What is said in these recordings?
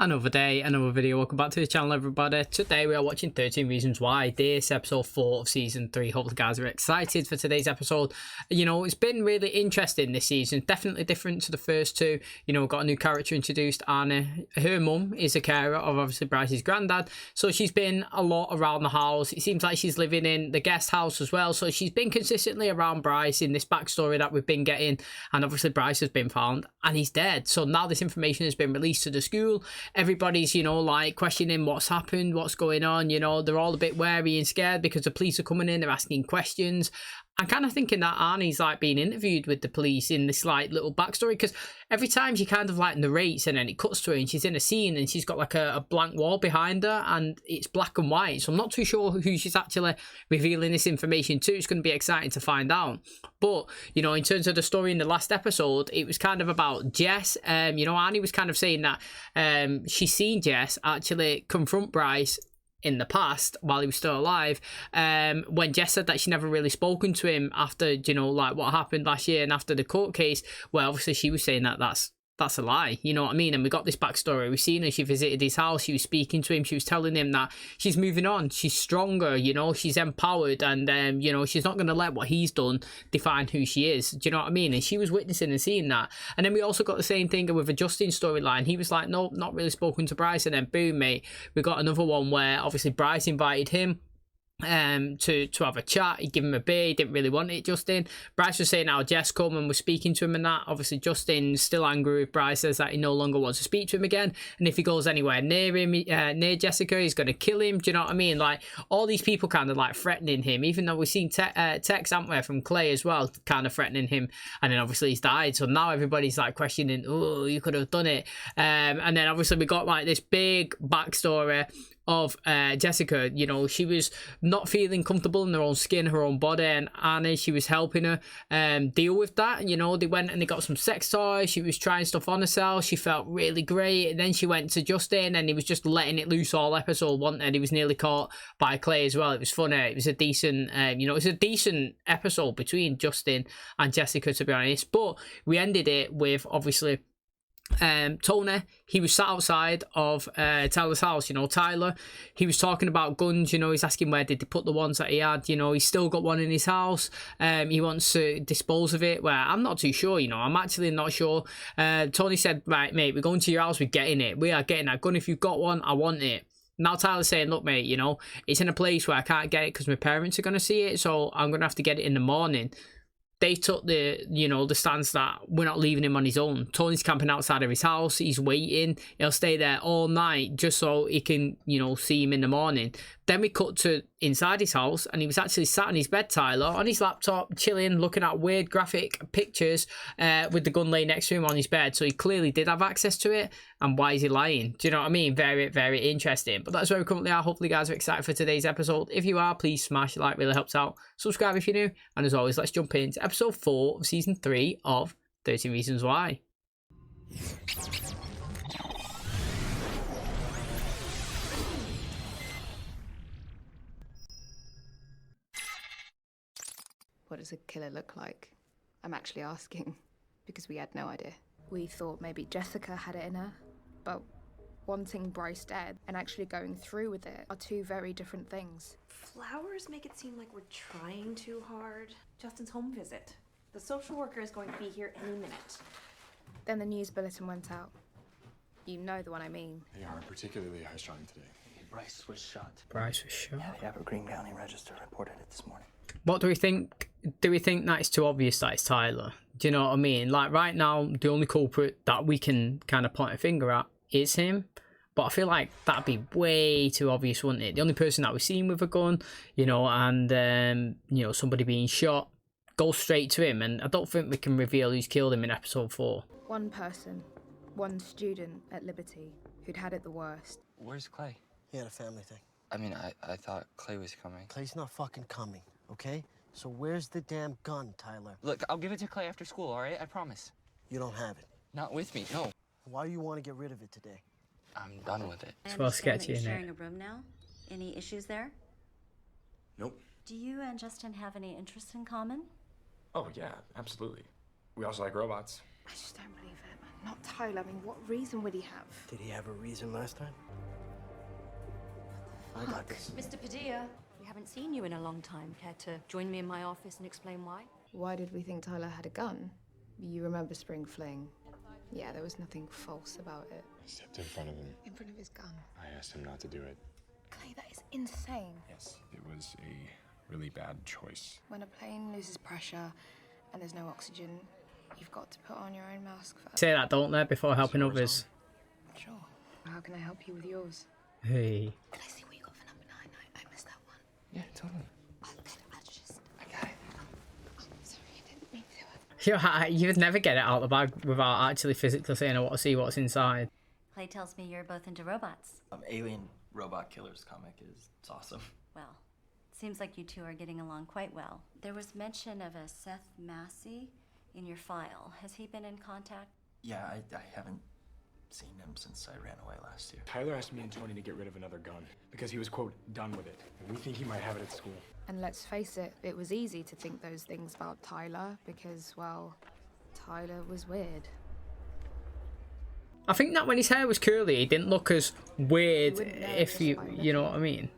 Another day, another video. Welcome back to the channel, everybody. Today we are watching 13 Reasons Why. This episode 4 of season 3. Hopefully guys are excited for today's episode. You know, it's been really interesting this season. Definitely different to the first two. You know, we've got a new character introduced, Anna. Her mum is a carer of obviously Bryce's granddad. So she's been a lot around the house. It seems like she's living in the guest house as well. So she's been consistently around Bryce in this backstory that we've been getting. And obviously Bryce has been found and he's dead. So now this information has been released to the school. Everybody's, you know, like questioning what's happened, what's going on. You know, they're all a bit wary and scared because the police are coming in, they're asking questions. I'm kind of thinking that Arnie's like being interviewed with the police in this like little backstory, because every time she kind of like narrates and then it cuts to her and she's in a scene and she's got like a blank wall behind her and it's black and white. So I'm not too sure who she's actually revealing this information to. It's going to be exciting to find out. But, you know, in terms of the story in the last episode, it was kind of about Jess. You know, Arnie was kind of saying that she's seen Jess actually confront Bryce in the past while he was still alive, when Jess said that she never really spoken to him after, you know, like what happened last year and after the court case. Well, obviously she was saying that that's a lie, you know what I mean? And we got this backstory. We've seen her, she visited his house, she was speaking to him, she was telling him that she's moving on, she's stronger, you know, she's empowered, and you know, she's not going to let what he's done define who she is. Do you know what I mean? And she was witnessing and seeing that. And then we also got the same thing with a Justin storyline. He was like, no, not really spoken to Bryce. And then boom, mate, we got another one where obviously Bryce invited him to have a chat. He gave him a beer. He didn't really want it, Justin. Bryce was saying how Jess come and was speaking to him and that. Obviously Justin's still angry with Bryce, says that he no longer wants to speak to him again, and if he goes anywhere near him, near Jessica, he's going to kill him. Do you know what I mean? Like, all these people kind of like threatening him, even though we've seen texts, haven't we, from Clay as well, kind of threatening him. And then obviously he's died, so now everybody's like questioning, oh, you could have done it. And then obviously we got like this big backstory of Jessica. You know, she was not feeling comfortable in her own skin, her own body, and Annie, she was helping her deal with that. You know, they went and they got some sex toys, she was trying stuff on herself, she felt really great, and then she went to Justin and he was just letting it loose all episode one, and he was nearly caught by Clay as well. It was funny, it was a decent you know, it's a decent episode between Justin and Jessica, to be honest. But we ended it with obviously Tony. He was sat outside of Tyler's house. You know, Tyler, he was talking about guns. You know, he's asking where did they put the ones that he had. You know, he's still got one in his house. He wants to dispose of it. Well, I'm not too sure, you know, I'm actually not sure. Tony said, right mate, we're going to your house, we're getting it, we are getting that gun. If you've got one, I want it. Now Tyler's saying, look mate, you know, it's in a place where I can't get it because my parents are going to see it, so I'm going to have to get it in the morning. They took the, you know, the stance that we're not leaving him on his own. Tony's camping outside of his house. He's waiting. He'll stay there all night just so he can, you know, see him in the morning. Then we cut to inside his house and he was actually sat in his bed, Tyler, on his laptop, chilling, looking at weird graphic pictures with the gun laying next to him on his bed. So he clearly did have access to it. And why is he lying? Do you know what I mean? Very, very interesting. But that's where we currently are. Hopefully you guys are excited for today's episode. If you are, please smash a like, really helps out. Subscribe if you're new. And as always, let's jump into episode 4 of season 3 of 13 Reasons Why. What does a killer look like? I'm actually asking, because we had no idea. We thought maybe Jessica had it in her, but wanting Bryce dead and actually going through with it are two very different things. Flowers make it seem like we're trying too hard. Justin's home visit. The social worker is going to be here any minute. Then the news bulletin went out. You know the one I mean. They are particularly high-strung today. Bryce was shot. Bryce was shot. Yeah, the Evergreen County Register reported it this morning. What do we think? Do we think that it's too obvious that it's Tyler? Do you know what I mean? Like right now, the only culprit that we can kind of point a finger at is him. But I feel like that'd be way too obvious, wouldn't it? The only person that we've seen with a gun, you know, and you know, somebody being shot, goes straight to him. And I don't think we can reveal who's killed him in episode 4. One person, one student at Liberty who'd had it the worst. Where's Clay? He had a family thing. I mean, I thought Clay was coming. Clay's not fucking coming, okay? So where's the damn gun, Tyler? Look, I'll give it to Clay after school, all right? I promise. You don't have it. Not with me, no. Why do you want to get rid of it today? I'm done with it. It's well sketchy, you're isn't sharing it? a room now. Any issues there? Nope. Do you and Justin have any interests in common? Oh, yeah, absolutely. We also like robots. I just don't believe it. Not Tyler. I mean, what reason would he have? Did he have a reason last time? I got this. Mr. Padilla, we haven't seen you in a long time. Care to join me in my office and explain why? Why did we think Tyler had a gun? You remember Spring Fling? Yeah, there was nothing false about it. I stepped in front of him. In front of his gun. I asked him not to do it. Clay, that is insane. Yes. It was a really bad choice. When a plane loses pressure and there's no oxygen, you've got to put on your own mask first. Say that, don't they, before helping others. Sure. How can I help you with yours? Hey. Can I see what you got for number 9? I missed that one. Yeah, totally. I got it. I'm sorry, I didn't mean to. You would never get it out of the bag without actually physically saying, I want to see what's inside. Clay tells me you're both into robots. Alien Robot Killers comic is it's awesome. Well, seems like you two are getting along quite well. There was mention of a Seth Massey in your file. Has he been in contact? Yeah, I haven't seen him since I ran away last year. Tyler asked me and Tony to get rid of another gun because he was, quote, done with it. And we think he might have it at school. And let's face it, it was easy to think those things about Tyler because, well, Tyler was weird. I think that when his hair was curly, he didn't look as weird, wouldn't know if just you by know what I mean.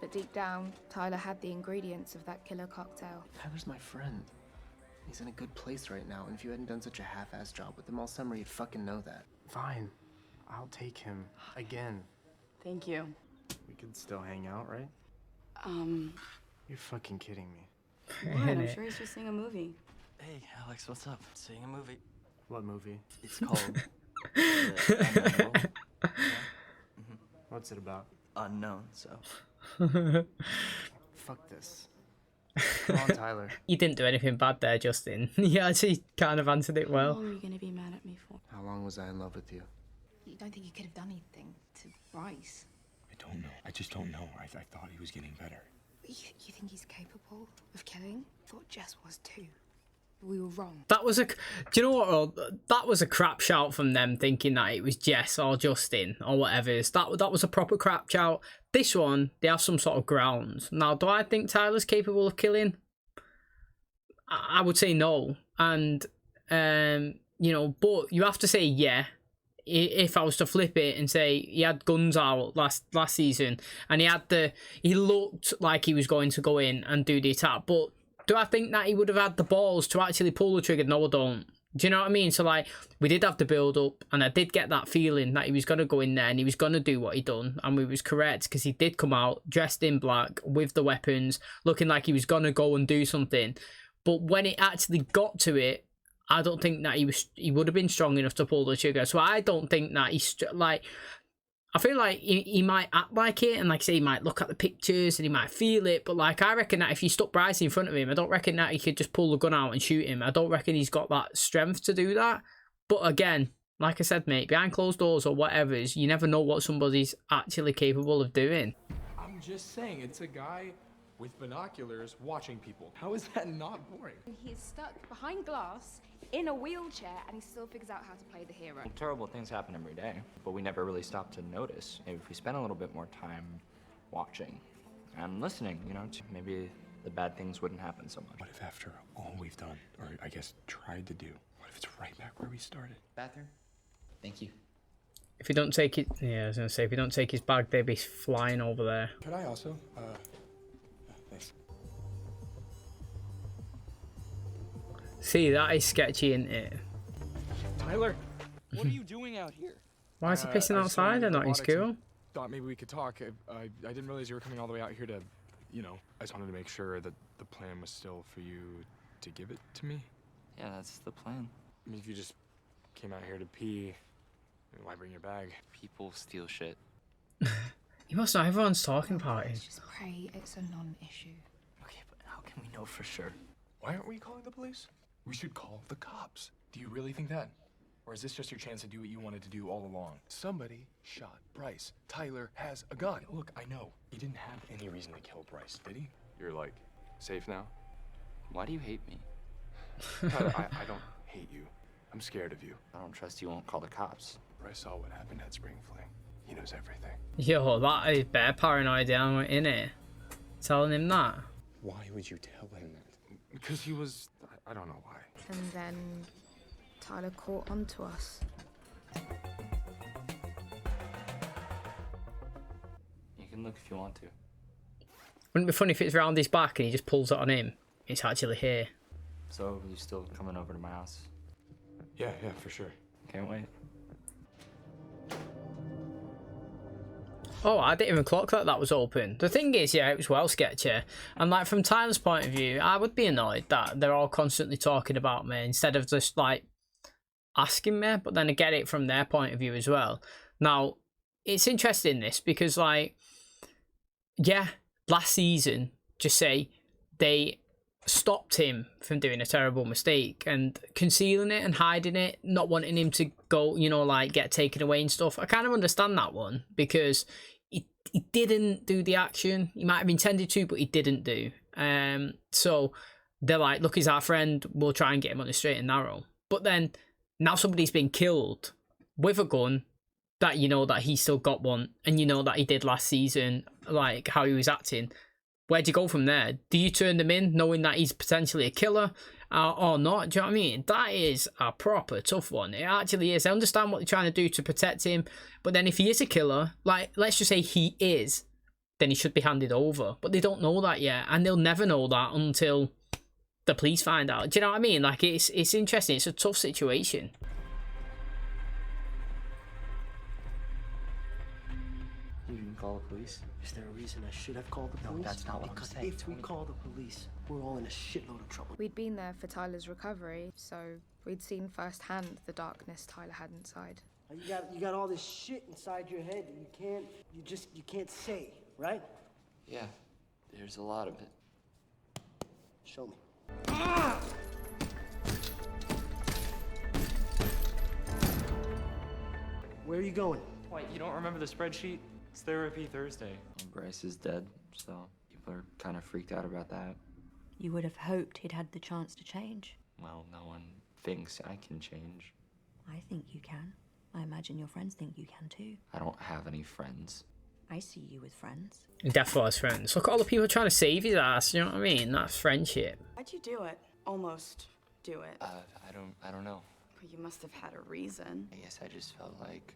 But deep down, Tyler had the ingredients of that killer cocktail. Tyler's my friend. He's in a good place right now, and if you hadn't done such a half-assed job with him all summer, you'd fucking know that. Fine. I'll take him. Again. Thank you. We could still hang out, right? You're fucking kidding me. What? I'm sure he's just seeing a movie. Hey, Alex, what's up? Seeing a movie. What movie? It's called Unknown. Yeah. What's it about? Unknown, so. Fuck this. Come on, Tyler. You didn't do anything bad there, Justin. You actually kind of answered it How well. long are you gonna be mad at me for? How long was I in love with you? You don't think you could have done anything to Bryce? I don't know. I just don't know. I thought he was getting better. You think he's capable of killing? I thought Jess was too. We were wrong. That was a... Do you know what, Earl? That was a crap shout from them, thinking that it was Jess or Justin or whatever it is. That was a proper crap shout. This one, they have some sort of grounds. Now, do I think Tyler's capable of killing? I would say no. And, you know, but you have to say yeah. If I was to flip it and say he had guns out last season and he looked like he was going to go in and do the attack, but do I think that he would have had the balls to actually pull the trigger? No, I don't. Do you know what I mean? So, like, we did have the build-up, and I did get that feeling that he was going to go in there and he was going to do what he done, and we was correct, because he did come out dressed in black with the weapons, looking like he was going to go and do something. But when it actually got to it, I don't think that he would have been strong enough to pull the trigger. So I don't think that he's, like... I feel like he might act like it, and like I say, he might look at the pictures and he might feel it, but like I reckon that if you stuck Bryce in front of him, I don't reckon that he could just pull the gun out and shoot him. I don't reckon he's got that strength to do that. But again, like I said, mate, behind closed doors or whatever, you never know what somebody's actually capable of doing. I'm just saying, it's a guy with binoculars watching people. How is that not boring? He's stuck behind glass in a wheelchair and he still figures out how to play the hero. Terrible things happen every day, but we never really stop to notice. Maybe if we spend a little bit more time watching and listening, you know, maybe the bad things wouldn't happen so much. What if after all we've done, or I guess tried to do, what if it's right back where we started? Bathroom? Thank you. If you don't take it, yeah, I was gonna say, if you don't take his bag, they'd be flying over there. Could I also, thanks. See, that is sketchy, isn't it? Tyler, what are you doing out here? Why is he pissing outside and not in school? Thought maybe we could talk. I didn't realize you were coming all the way out here to, you know, I just wanted to make sure that the plan was still for you to give it to me. Yeah, that's the plan. I mean, if you just came out here to pee, why bring your bag? People steal shit. You must know everyone's talking about it. Just pray it's a non-issue. Okay, but how can we know for sure? Why aren't we calling the police? We should call the cops. Do you really think that? Or is this just your chance to do what you wanted to do all along? Somebody shot Bryce. Tyler has a gun. Look, I know. He didn't have any reason to kill Bryce, did he? You're like, safe now? Why do you hate me? Tyler, I don't hate you. I'm scared of you. I don't trust you won't call the cops. Bryce saw what happened at Spring Fling. He knows everything. Yo, that is better paranoid down in it. Telling him that. Why would you tell him that? Because he was... I don't know why. And then Tyler caught on to us. You can look if you want to. Wouldn't it be funny if it's round his back and he just pulls it on him? It's actually here. So, you still coming over to my house? Yeah, for sure. Can't wait. Oh, I didn't even clock that was open. The thing is, yeah, it was well sketchy. And like from Tyler's point of view, I would be annoyed that they're all constantly talking about me instead of just like asking me. But then I get it from their point of view as well. Now, it's interesting this because like, yeah, last season, just say they stopped him from doing a terrible mistake and concealing it and hiding it, not wanting him to go, you know, like get taken away and stuff. I kind of understand that one because he didn't do the action. He might have intended to, but he didn't do. So they're like, look, he's our friend. We'll try and get him on the straight and narrow. But then now somebody's been killed with a gun that you know that he still got one, and you know that he did last season, like how he was acting. Where'd you go from there? Do you turn them in knowing that he's potentially a killer or not? Do you know what I mean? That is a proper tough one. It actually is. I understand what they're trying to do to protect him, but then if he is a killer, like let's just say he is, then he should be handed over. But they don't know that yet, and they'll never know that until the police find out. Do you know what I mean? Like it's interesting. It's a tough situation. You didn't call the police? Is there a reason I should have called the police? No, that's not what I'm because saying. if we call the police, we're all in a shitload of trouble. We'd been there for Tyler's recovery, so we'd seen firsthand the darkness Tyler had inside. You got all this shit inside your head that you can't say, right? Yeah, there's a lot of it. Show me. Where are you going? Wait, you don't remember the spreadsheet? It's Therapy Thursday. Bryce is dead, so people are kind of freaked out about that. You would have hoped he'd had the chance to change. Well, no one thinks I can change. I think you can. I imagine your friends think you can too. I don't have any friends. I see you with friends. Definitely has friends. Look at all the people trying to save his ass. You know what I mean? That's friendship. Why'd you do it? Almost do it. I don't know. But you must have had a reason. I guess I just felt like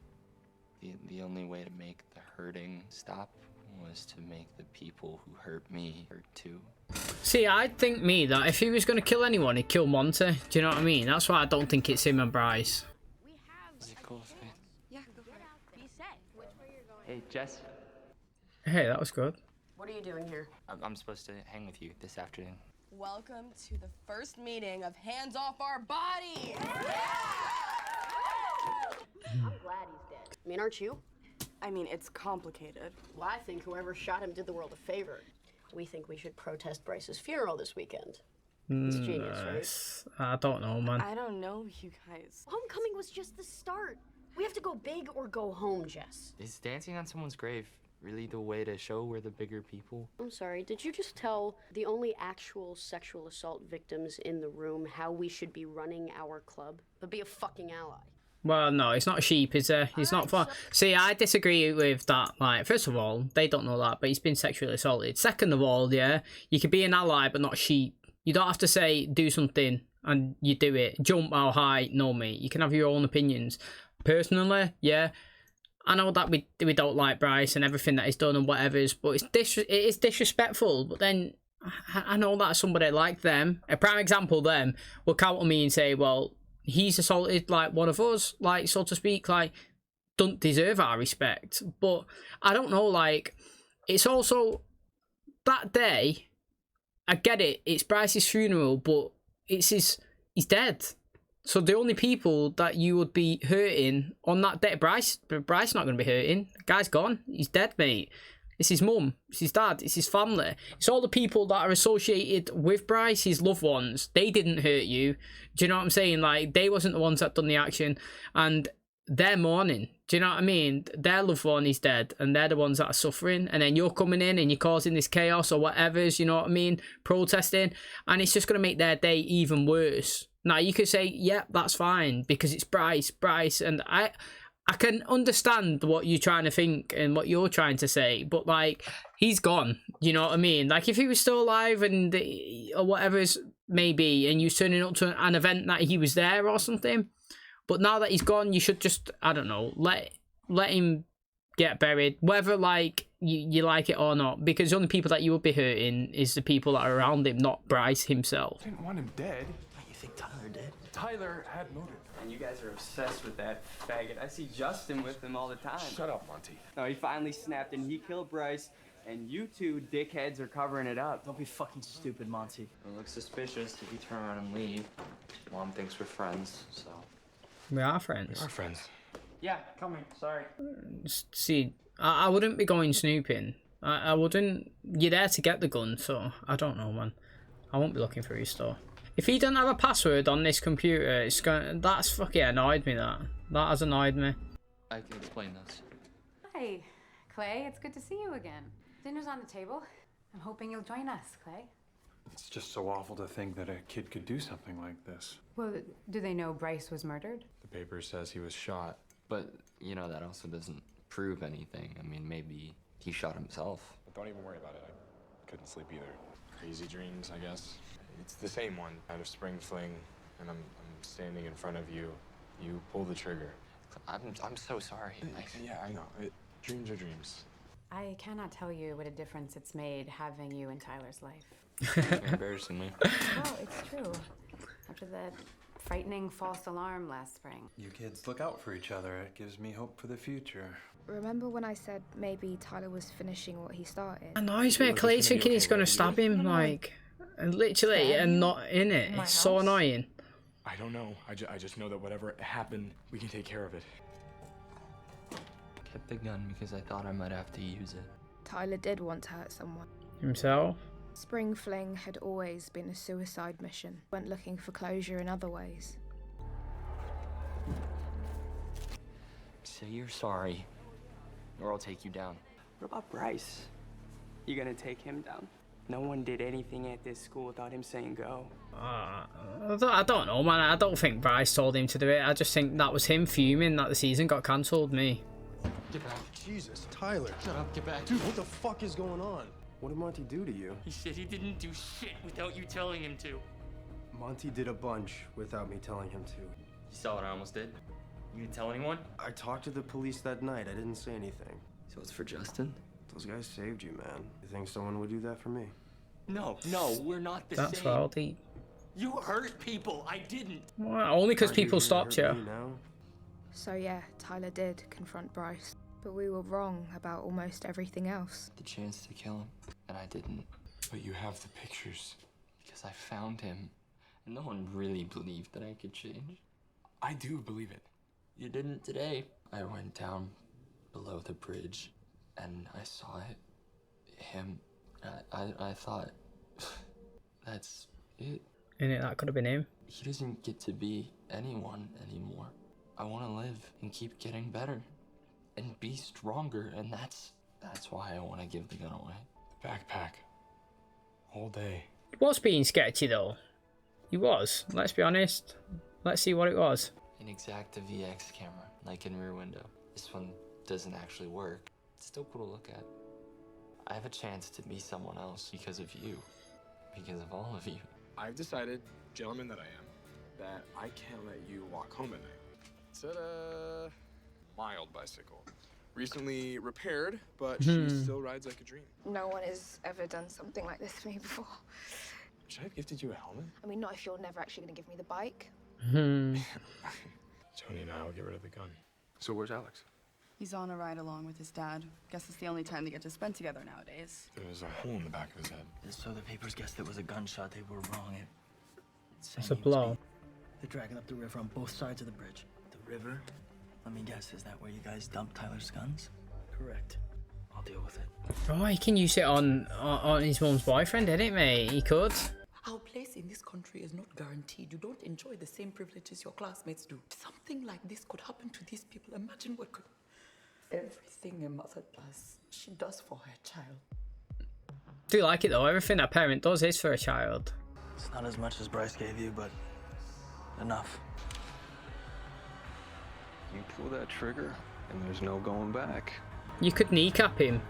the only way to make the hurting stop was to make the people who hurt me hurt too. See, I think that if he was going to kill anyone, he'd kill Monty. Do you know what I mean? That's why I don't think it's him and Bryce. Is it cool, Faith? Yeah, go for it. Be set. Which way you're going? Hey, Jess. Hey, that was good. What are you doing here? I'm supposed to hang with you this afternoon. Welcome to the first meeting of Hands Off Our Body! I'm glad he's dead. I mean, aren't you? I mean, it's complicated. Well, I think whoever shot him did the world a favor. We think we should protest Bryce's funeral this weekend. It's genius, right? I don't know, man. I don't know, you guys. Homecoming was just the start. We have to go big or go home, Jess. Is dancing on someone's grave really the way to show we're the bigger people? I'm sorry, did you just tell the only actual sexual assault victims in the room how we should be running our club? But be a fucking ally. Well, no, it's not a sheep, is there? He's not far. See, I disagree with that. Like, first of all, they don't know that, but he's been sexually assaulted. Second of all, yeah, you could be an ally, but not a sheep. You don't have to say, do something, and you do it. Jump how high, no, mate. You can have your own opinions. Personally, yeah, I know that we don't like Bryce and everything that he's done and whatever's, but it is disrespectful. But then, I know that somebody like them, a prime example, them, will counter me and say, well, he's assaulted like one of us, like, so to speak, like, don't deserve our respect. But I don't know, like, it's also that day, I get it, it's Bryce's funeral, but he's dead. So the only people that you would be hurting on that day, Bryce not going to be hurting. The guy's gone. He's dead, mate. It's his mum, it's his dad, it's his family. It's all the people that are associated with Bryce, his loved ones. They didn't hurt you. Do you know what I'm saying? Like, they wasn't the ones that done the action. And they're mourning. Do you know what I mean? Their loved one is dead, and they're the ones that are suffering. And then you're coming in and you're causing this chaos or whatever's, you know what I mean? Protesting. And it's just going to make their day even worse. Now, you could say, yeah, that's fine, because it's Bryce. And I can understand what you're trying to think and what you're trying to say, but, like, he's gone. You know what I mean? Like, if he was still alive and or whatever it may be, and you was turning up to an event that he was there or something, But now that he's gone, you should just, I don't know, let him get buried, whether like you like it or not, because the only people that you will be hurting is the people that are around him, not Bryce himself. I didn't want him dead. You think Tyler did? Tyler had motive. And you guys are obsessed with that faggot. I see Justin with him all the time. Shut up, Monty. No, he finally snapped and he killed Bryce, and you two dickheads are covering it up. Don't be fucking stupid, Monty. It looks suspicious if you turn around and leave. Mom thinks we're friends, so. We are friends. We are friends. Yeah, come here. Sorry. See, I wouldn't be going snooping. I wouldn't. You're there to get the gun, so I don't know, man. I won't be looking for his store. If he doesn't have a password on this computer, it's going. That's fucking annoyed me. That has annoyed me. I can explain this. Hi, Clay. It's good to see you again. Dinner's on the table. I'm hoping you'll join us, Clay. It's just so awful to think that a kid could do something like this. Well, do they know Bryce was murdered? The paper says he was shot. But, you know, that also doesn't prove anything. I mean, maybe he shot himself. But don't even worry about it. I couldn't sleep either. Crazy dreams, I guess. It's the same one. Out of spring fling, and I'm standing in front of you. You pull the trigger. I'm so sorry. Yeah, I know. Dreams are dreams. I cannot tell you what a difference it's made having you in Tyler's life. Embarrassingly. Well, it's true. After that frightening false alarm last spring. You kids look out for each other. It gives me hope for the future. Remember when I said maybe Tyler was finishing what he started? Annoys me. Clay's thinking he's gonna stab him, like, and literally, and not in it. It's so annoying. I don't know. I just know that whatever happened, we can take care of it. Kept the gun because I thought I might have to use it. Tyler did want to hurt someone. Himself? Spring Fling had always been a suicide mission. Went looking for closure in other ways. Say you're sorry, or I'll take you down. What about Bryce? You gonna take him down? No one did anything at this school without him saying go. I don't know, man. I don't think Bryce told him to do it. I just think that was him fuming that the season got cancelled, me. Get back. Jesus, Tyler. Shut up, get back. Dude, what the fuck is going on? What did Monty do to you? He said he didn't do shit without you telling him to. Monty did a bunch without me telling him to. You saw what I almost did? You didn't tell anyone? I talked to the police that night. I didn't say anything. So it's for Justin? Those guys saved you, man. You think someone would do that for me? No, we're not the same. That's well deep. You hurt people. I didn't. Well, only because people stopped you. So yeah, Tyler did confront Bryce. But we were wrong about almost everything else. The chance to kill him, and I didn't. But you have the pictures. Because I found him, and no one really believed that I could change. I do believe it. You didn't today. I went down below the bridge, and I saw it. Him. I thought, that's it. And that could have been him. He doesn't get to be anyone anymore. I want to live and keep getting better. And be stronger, and that's why I want to give the gun away. The backpack. All day. He was being sketchy, though. He was. Let's be honest. Let's see what it was. An Exacta VX camera, like in Rear Window. This one doesn't actually work. It's still cool to look at. I have a chance to be someone else because of you. Because of all of you. I've decided, gentleman that I am, that I can't let you walk home at night. Ta-da! Mild bicycle. Recently repaired, but she still rides like a dream. No one has ever done something like this for me before. Should I have gifted you a helmet? I mean, not if you're never actually going to give me the bike. Tony and I will get rid of the gun. So where's Alex? He's on a ride along with his dad. Guess it's the only time they get to spend together nowadays. There's a hole in the back of his head. So the papers guessed it was a gunshot. They were wrong. It's a blow. They're dragging up the river on both sides of the bridge. The river? Let me guess, is that where you guys dumped Tyler's guns? Correct. I'll deal with it. Oh, he can use it on his mum's boyfriend, didn't it, mate? He could. Our place in this country is not guaranteed. You don't enjoy the same privileges your classmates do. Something like this could happen to these people. Imagine what could... Everything a mother does, she does for her child. Do you like it, though? Everything a parent does is for a child. It's not as much as Bryce gave you, but enough. You pull that trigger, and there's no going back. You could kneecap him,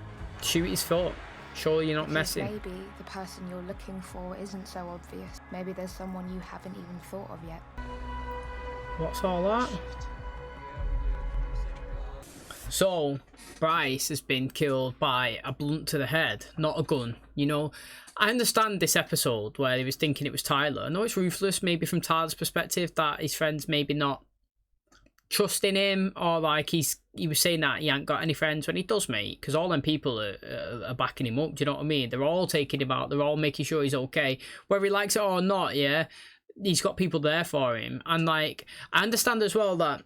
shoot his foot. Surely you're not messing. Maybe the person you're looking for isn't so obvious. Maybe there's someone you haven't even thought of yet. What's all that? So, Bryce has been killed by a blunt to the head, not a gun. You know, I understand this episode where he was thinking it was Tyler. I know it's ruthless, maybe from Tyler's perspective, that his friends maybe not trusting him, or like he was saying that he ain't got any friends when he does, mate, because all them people are backing him up. Do you know what I mean? They're all taking him out. They're all making sure he's okay, whether he likes it or not. Yeah, he's got people there for him, and like I understand as well that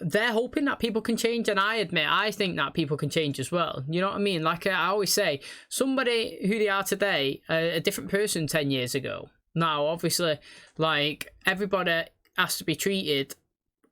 they're hoping that people can change, and I admit I think that people can change as well. You know what I mean? Like I always say, somebody who they are today, a different person 10 years ago. Now, obviously, like everybody has to be treated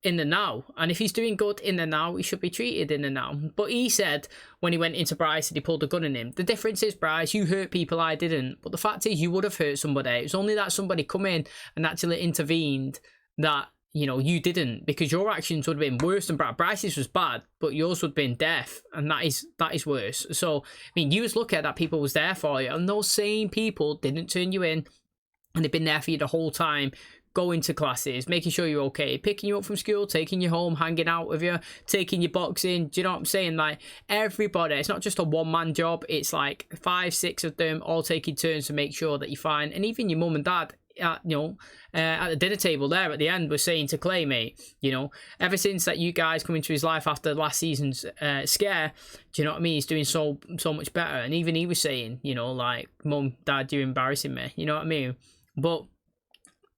in the now, and if he's doing good in the now, he should be treated in the now. But he said when he went into Bryce and he pulled a gun on him, the difference is, Bryce, you hurt people, I didn't. But the fact is, you would have hurt somebody. It was only that somebody come in and actually intervened that, you know, you didn't, because your actions would have been worse than Bryce's was bad, but yours would have been death, and that is worse. So I mean, you was lucky that people was there for you, and those same people didn't turn you in, and they've been there for you the whole time, going to classes, making sure you're okay, picking you up from school, taking you home, hanging out with you, taking you boxing. Do you know what I'm saying? Like everybody, it's not just a one-man job, it's like 5, 6 of them all taking turns to make sure that you're fine. And even your mum and dad at the dinner table there at the end was saying to Clay, mate, you know, ever since that you guys come into his life after last season's scare, do you know what I mean, he's doing so much better. And even he was saying, you know, like, mum, dad, you're embarrassing me, you know what I mean? But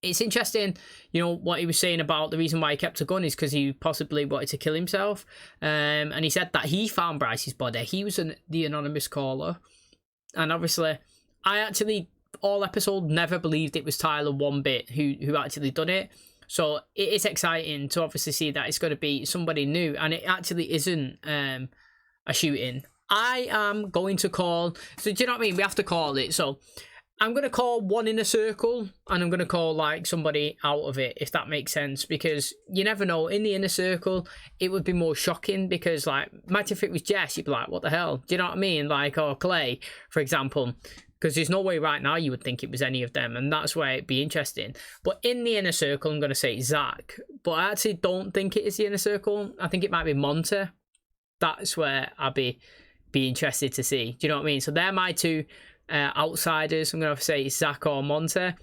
it's interesting, you know, what he was saying about the reason why he kept a gun is because he possibly wanted to kill himself. And he said that he found Bryce's body. He was the anonymous caller. And obviously, I actually, all episode, never believed it was Tyler one bit who actually done it. So it is exciting to obviously see that it's going to be somebody new. And it actually isn't a shooting. I am going to call... So do you know what I mean? We have to call it. So I'm going to call one in a circle, and I'm going to call like somebody out of it, if that makes sense, because you never know. In the inner circle, it would be more shocking, because like, imagine if it was Jess, you'd be like, what the hell? Do you know what I mean? Like, or Clay, for example, because there's no way right now you would think it was any of them, and that's where it'd be interesting. But in the inner circle, I'm going to say Zach, but I actually don't think it is the inner circle. I think it might be Monte. That's where I'd be interested to see. Do you know what I mean? So they're my two outsiders. I'm going to say Zach or Monte.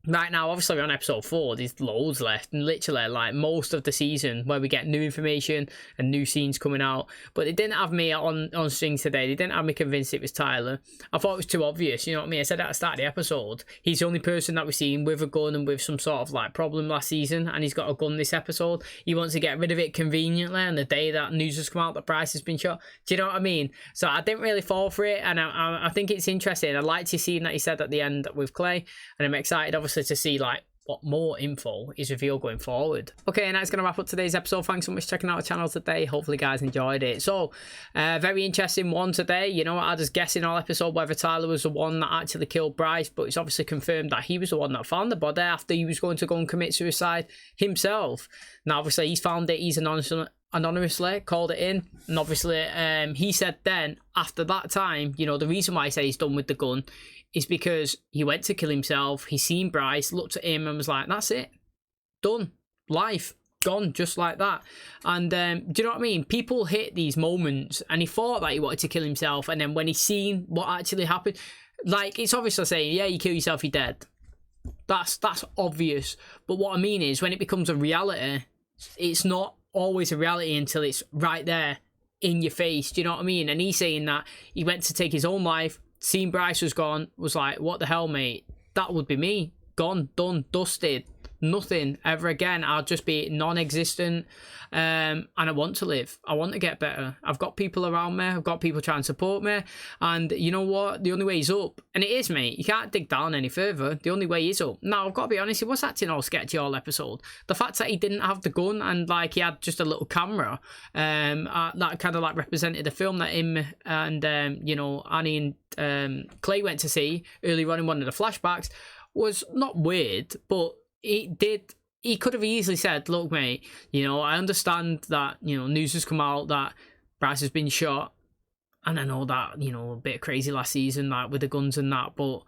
Right now, obviously, we're on episode 4. There's loads left, and literally, like, most of the season where we get new information and new scenes coming out. But they didn't have me on strings today. They didn't have me convinced it was Tyler. I thought it was too obvious, you know what I mean? I said at the start of the episode, he's the only person that we've seen with a gun and with some sort of, like, problem last season, and he's got a gun this episode. He wants to get rid of it conveniently on the day that news has come out that Bryce has been shot. Do you know what I mean? So I didn't really fall for it, and I think it's interesting. I liked his scene that he said at the end with Clay, and I'm excited, obviously, to see like what more info is revealed going forward. Okay, and that's going to wrap up today's episode. Thanks so much for checking out the channel today. Hopefully you guys enjoyed it. So very interesting one today. You know, I was guessing all episode whether Tyler was the one that actually killed Bryce, but it's obviously confirmed that he was the one that found the body after he was going to go and commit suicide himself. Now obviously he's found it, he's anonymously called it in, and obviously he said then after that time, you know, the reason why I say he's done with the gun is because he went to kill himself. He seen Bryce, looked at him and was like, that's it, done, life gone, just like that. And do you know what I mean? People hit these moments, and he thought that he wanted to kill himself, and then when he seen what actually happened, like, it's obviously saying, yeah, you kill yourself, you're dead. That's obvious. But what I mean is, when it becomes a reality, it's not always a reality until it's right there in your face. Do you know what I mean? And he's saying that he went to take his own life, seen Bryce was gone, was like, what the hell, mate? That would be me. Gone, done, dusted. Nothing ever again. I'll just be non-existent. And I want to live. I want to get better. I've got people around me. I've got people trying to support me. And you know what? The only way is up. And it is, mate. You can't dig down any further. The only way is up. Now, I've got to be honest, he was acting all sketchy all episode. The fact that he didn't have the gun and, like, he had just a little camera that kind of, like, represented the film that him and, you know, Annie and Clay went to see earlier on in one of the flashbacks was not weird, but he could have easily said, look, mate, you know, I understand that, you know, news has come out that Bryce has been shot, and I know that, you know, a bit crazy last season, like, with the guns and that, but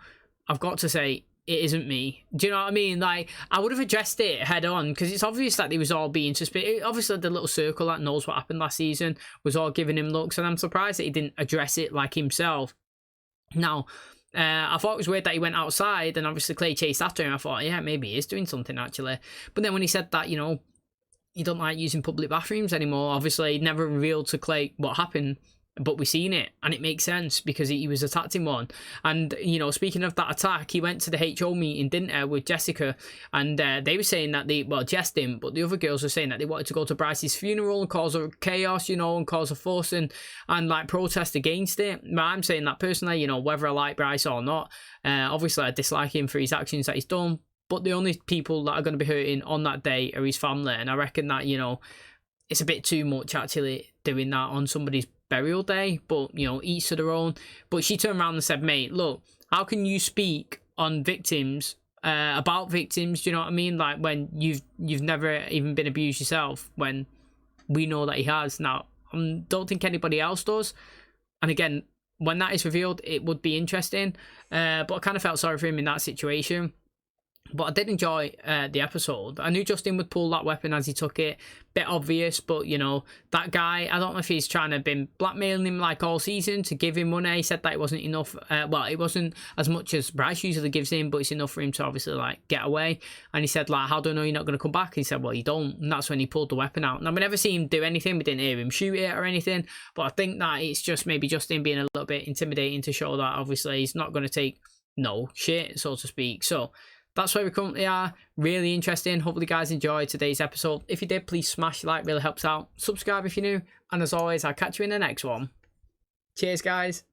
I've got to say, it isn't me. Do you know what I mean? Like, I would have addressed it head on, because it's obvious that they was all being suspicious. Obviously, the little circle that knows what happened last season was all giving him looks, and I'm surprised that he didn't address it like himself. Now, I thought it was weird that he went outside, and obviously Clay chased after him. I thought, yeah, maybe he is doing something, actually. But then when he said that, you know, you don't like using public bathrooms anymore, obviously he never revealed to Clay what happened. But we seen it, and it makes sense because he was attacked in one. And, you know, speaking of that attack, he went to the HO meeting, didn't he, with Jessica, and they were saying that well, Jess didn't, but the other girls were saying that they wanted to go to Bryce's funeral and cause a chaos, you know, and cause a fuss and like protest against it. But I'm saying that personally, you know, whether I like Bryce or not, obviously I dislike him for his actions that he's done, but the only people that are going to be hurting on that day are his family, and I reckon that, you know, it's a bit too much actually doing that on somebody's burial day, but, you know, each to their own. But she turned around and said, mate, look, how can you speak on victims, about victims, do you know what I mean? Like, when you've never even been abused yourself, when we know that he has. Now, I don't think anybody else does. And again, when that is revealed, it would be interesting. But I kind of felt sorry for him in that situation. But I did enjoy the episode. I knew Justin would pull that weapon as he took it. Bit obvious, but, you know, that guy, I don't know if he's trying to been blackmailing him like all season to give him money. He said that it wasn't enough. Well, it wasn't as much as Bryce usually gives him, but it's enough for him to obviously, like, get away. And he said, like, how do I know you're not going to come back? He said, well, you don't. And that's when he pulled the weapon out. Now, we never see him do anything. We didn't hear him shoot it or anything. But I think that it's just maybe Justin being a little bit intimidating to show that, obviously, he's not going to take no shit, so to speak. So that's where we currently are. Really interesting. Hopefully you guys enjoyed today's episode. If you did, please smash the like, really helps out. Subscribe if you're new. And as always, I'll catch you in the next one. Cheers, guys.